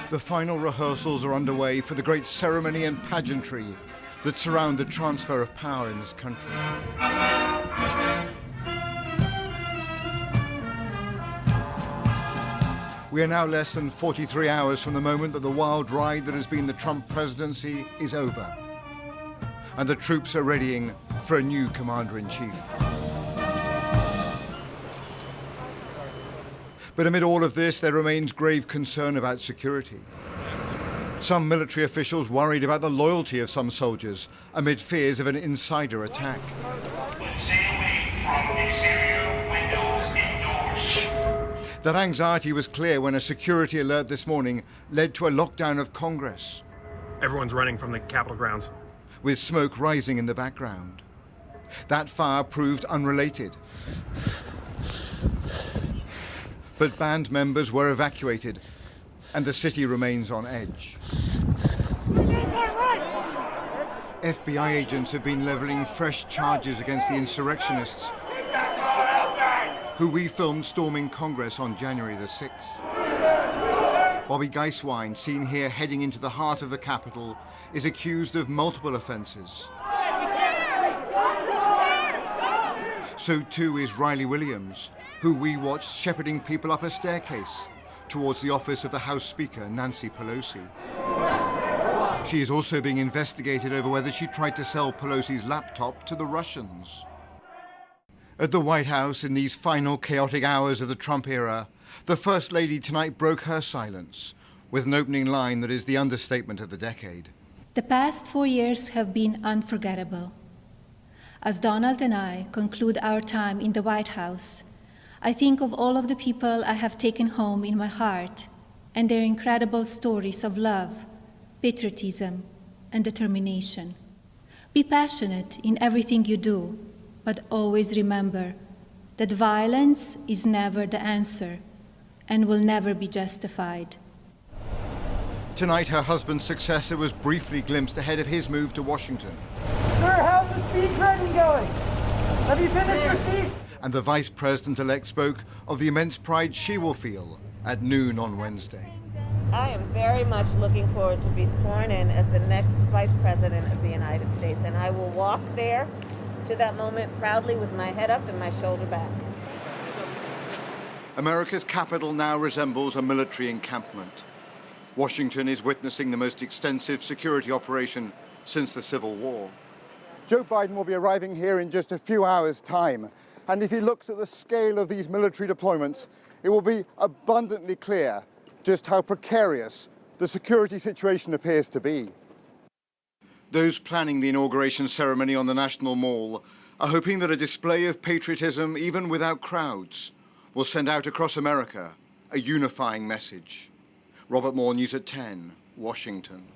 The final rehearsals are underway for the great ceremony and pageantry that surround the transfer of power in this country. We are now less than 43 hours from the moment that the wild ride that has been the Trump presidency is over, and the troops are readying for a new commander-in-chief. But amid all of this, there remains grave concern about security. Some military officials worried about the loyalty of some soldiers amid fears of an insider attack. That anxiety was clear when a security alert this morning led to a lockdown of Congress. Everyone's running from the Capitol grounds, with smoke rising in the background. That fire proved unrelated. But band members were evacuated, and the city remains on edge. FBI agents have been leveling fresh charges against the insurrectionists who we filmed storming Congress on January the 6th. Bobby Geiswein, seen here heading into the heart of the Capitol, is accused of multiple offenses. So too is Riley Williams, who we watched shepherding people up a staircase towards the office of the House Speaker, Nancy Pelosi. She is also being investigated over whether she tried to sell Pelosi's laptop to the Russians. At the White House, in these final chaotic hours of the Trump era, the First Lady tonight broke her silence with an opening line that is the understatement of the decade. The past 4 years have been unforgettable. As Donald and I conclude our time in the White House, I think of all of the people I have taken home in my heart and their incredible stories of love, patriotism, and determination. Be passionate in everything you do, but always remember that violence is never the answer and will never be justified. Tonight, her husband's successor was briefly glimpsed ahead of his move to Washington. Sir, how's the speed training going? Have you finished your speech? And the Vice President-elect spoke of the immense pride she will feel at noon on Wednesday. I am very much looking forward to be sworn in as the next Vice President of the United States, and I will walk there to that moment proudly with my head up and my shoulder back. America's capital now resembles a military encampment. Washington is witnessing the most extensive security operation since the Civil War. Joe Biden will be arriving here in just a few hours' time. And if he looks at the scale of these military deployments, it will be abundantly clear just how precarious the security situation appears to be. Those planning the inauguration ceremony on the National Mall are hoping that a display of patriotism, even without crowds, will send out across America a unifying message. Robert Moore, News at 10, Washington.